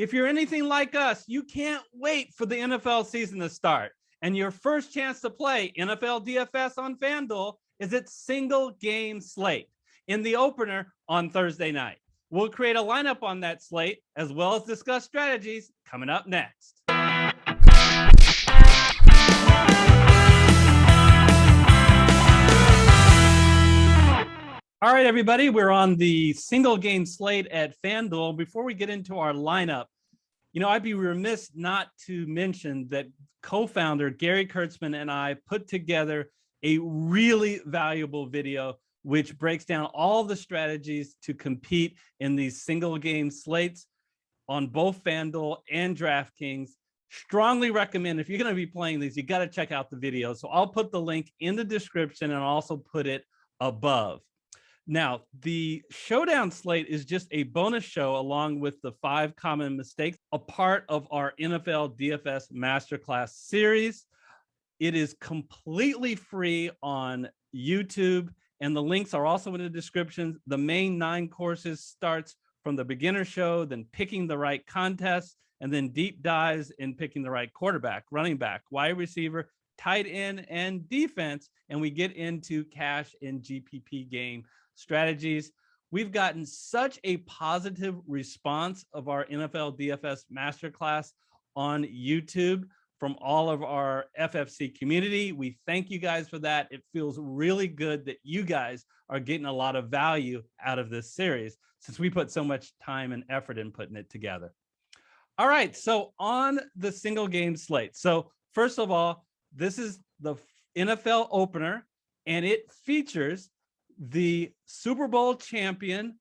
If you're anything like us, you can't wait for the NFL season to start. And your first chance to play NFL DFS on FanDuel is its single game slate in the opener on Thursday night. We'll create a lineup on that slate as well as discuss strategies coming up next. All right, everybody, we're on the single game slate at FanDuel. Before we get into our lineup, I'd be remiss not to mention that co-founder Gary Kurtzman and I put together a really valuable video which breaks down all the strategies to compete in these single game slates on both FanDuel and DraftKings. Strongly recommend, if you're going to be playing these, you got to check out the video. So I'll put the link in the description and I'll also put it above. Now, the showdown slate is just a bonus show along with the 5 common mistakes, a part of our NFL DFS Master Class series. It is completely free on YouTube, and the links are also in the description. The main 9 courses starts from the beginner show, then picking the right contest, and then deep dives in picking the right quarterback, running back, wide receiver, tight end, and defense, and we get into cash and GPP game strategies. We've gotten such a positive response of our NFL DFS Masterclass on YouTube from all of our FFC community. We thank you guys for that. It feels really good that you guys are getting a lot of value out of this series since we put so much time and effort in putting it together. All right, so on the single game slate. So first of all, this is the NFL opener, and it features the Super Bowl champion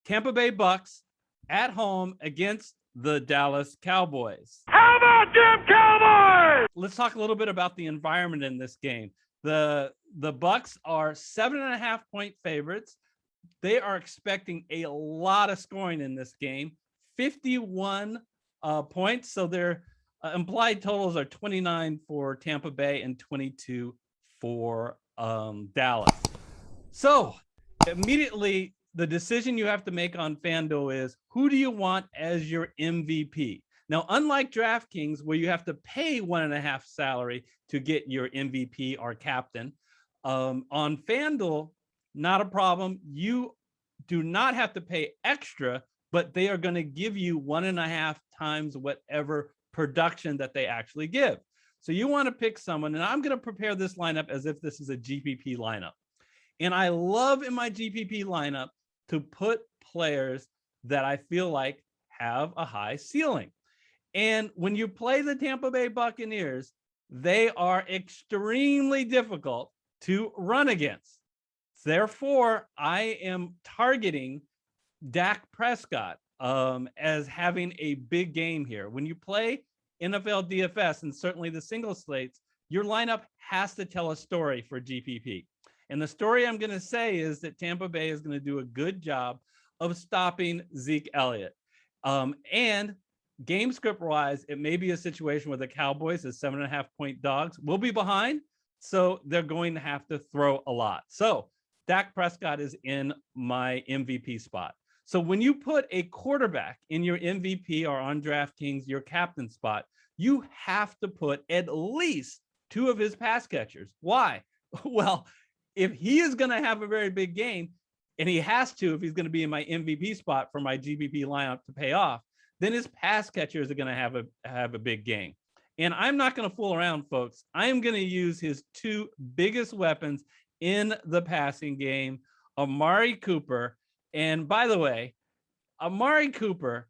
Tampa Bay Bucks at home against the Dallas Cowboys. How about them Cowboys? Let's talk a little bit about the environment in this game. The Bucks are 7.5-point favorites. They are expecting a lot of scoring in this game, 51 points. So their implied totals are 29 for Tampa Bay and 22 for Dallas. So immediately, the decision you have to make on FanDuel is, who do you want as your MVP? Now, unlike DraftKings, where you have to pay 1.5 salary to get your MVP or captain, on FanDuel, not a problem. You do not have to pay extra, but they are going to give you 1.5 times whatever production that they actually give. So you want to pick someone, and I'm going to prepare this lineup as if this is a GPP lineup. And I love in my GPP lineup to put players that I feel like have a high ceiling. And when you play the Tampa Bay Buccaneers, they are extremely difficult to run against. Therefore, I am targeting Dak Prescott as having a big game here. When you play NFL DFS, and certainly the single slates, your lineup has to tell a story for GPP. And the story I'm going to say is that Tampa Bay is going to do a good job of stopping Zeke Elliott. And game script wise, it may be a situation where the Cowboys as 7.5-point dogs will be behind. So they're going to have to throw a lot. So Dak Prescott is in my MVP spot. So when you put a quarterback in your MVP or on DraftKings, your captain spot, you have to put at least 2 of his pass catchers. Why? Well, if he is going to have a very big game, and he has to if he's going to be in my MVP spot for my GPP lineup to pay off, then his pass catchers are going to have a big game. And I'm not going to fool around, folks. I'm going to use his 2 biggest weapons in the passing game, Amari Cooper. And by the way, Amari Cooper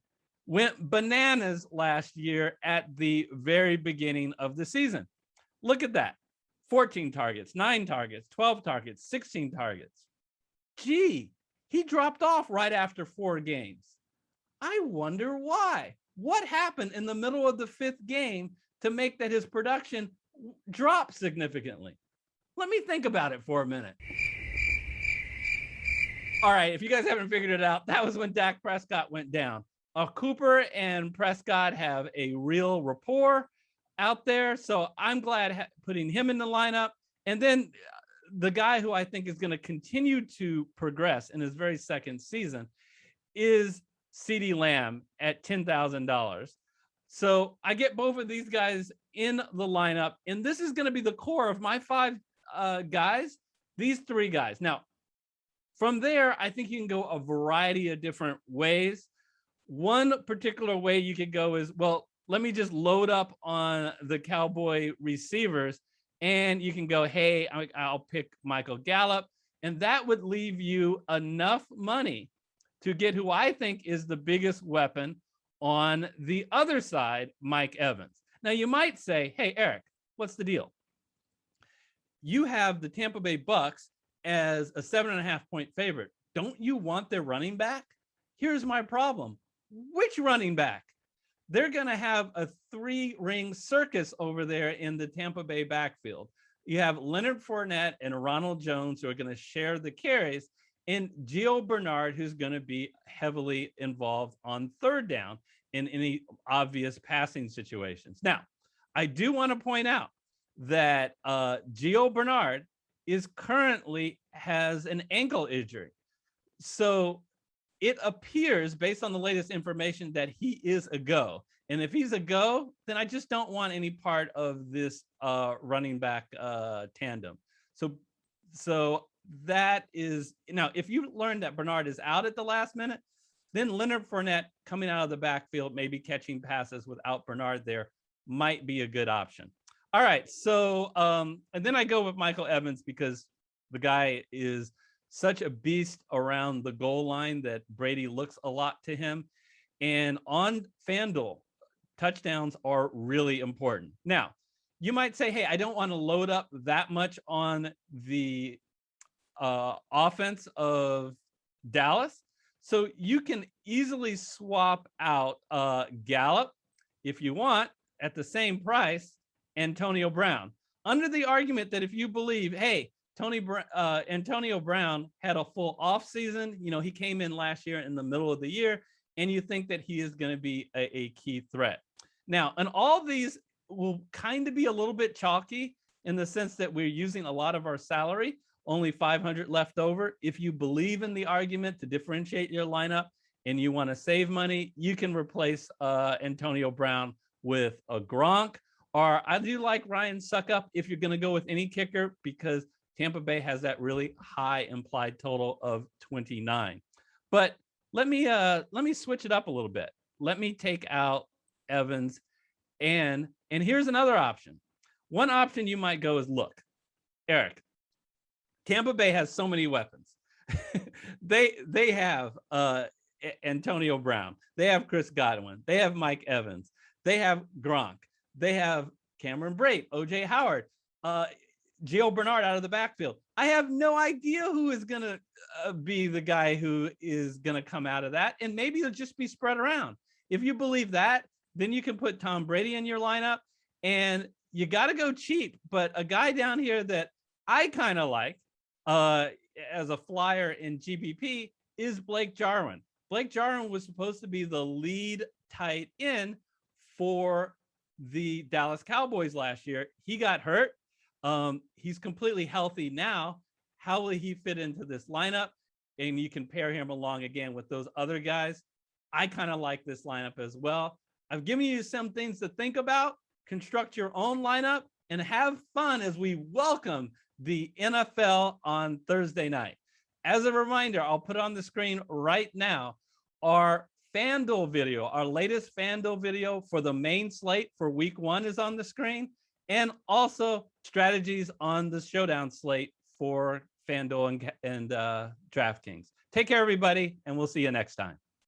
went bananas last year at the very beginning of the season. Look at that. 14 targets, 9 targets, 12 targets, 16 targets. Gee, he dropped off right after 4 games. I wonder why. What happened in the middle of the 5th game to make that his production drop significantly? Let me think about it for a minute. All right, if you guys haven't figured it out, that was when Dak Prescott went down. Cooper and Prescott have a real rapport out there. So I'm glad putting him in the lineup. And then the guy who I think is going to continue to progress in his very second season is CeeDee Lamb at $10,000. So I get both of these guys in the lineup, and this is going to be the core of my 5 guys, these 3 guys. Now, from there, I think you can go a variety of different ways. One particular way you could go is, well, let me just load up on the Cowboy receivers, and you can go, hey, I'll pick Michael Gallup, and that would leave you enough money to get who I think is the biggest weapon on the other side, Mike Evans. Now, you might say, hey, Eric, what's the deal? You have the Tampa Bay Bucks as a 7.5-point favorite. Don't you want their running back? Here's my problem. Which running back? They're going to have a 3-ring circus over there in the Tampa Bay backfield. You have Leonard Fournette and Ronald Jones who are going to share the carries, and Gio Bernard, who's going to be heavily involved on 3rd down in any obvious passing situations. Now, I do want to point out that Gio Bernard is currently has an ankle injury. So it appears, based on the latest information, that he is a go. And if he's a go, then I just don't want any part of this running back tandem. So that is, now, if you learn that Bernard is out at the last minute, then Leonard Fournette coming out of the backfield, maybe catching passes without Bernard there, might be a good option. All right, so and then I go with Michael Evans because the guy is such a beast around the goal line that Brady looks a lot to him. And on FanDuel, touchdowns are really important. Now, you might say, hey, I don't want to load up that much on the offense of Dallas. So you can easily swap out Gallup, if you want, at the same price, Antonio Brown, under the argument that if you believe, hey, Antonio Brown had a full offseason, he came in last year in the middle of the year, and you think that he is going to be a key threat. Now, and all these will kind of be a little bit chalky in the sense that we're using a lot of our salary, only 500 left over. If you believe in the argument to differentiate your lineup and you want to save money, you can replace Antonio Brown with a Gronk. Or I do like Ryan Suckup if you're going to go with any kicker, because Tampa Bay has that really high implied total of 29. But let me switch it up a little bit. Let me take out Evans, and here's another option. One option you might go is, look, Eric, Tampa Bay has so many weapons. they have Antonio Brown. They have Chris Godwin. They have Mike Evans. They have Gronk. They have Cameron Brate, OJ Howard, Gio Bernard out of the backfield. I have no idea who is going to be the guy who is going to come out of that. And maybe it'll just be spread around. If you believe that, then you can put Tom Brady in your lineup, and you got to go cheap. But a guy down here that I kind of like as a flyer in GPP is Blake Jarwin. Blake Jarwin was supposed to be the lead tight end for the Dallas Cowboys last year. He got hurt. He's completely healthy now. How will he fit into this lineup? And you can pair him along again with those other guys. I kind of like this lineup as well. I've given you some things to think about. Construct your own lineup and have fun as we welcome the NFL on Thursday night. As a reminder, I'll put on the screen right now our FanDuel video, our latest FanDuel video for the main slate for week 1 is on the screen, and also strategies on the showdown slate for FanDuel and DraftKings. Take care, everybody, and we'll see you next time.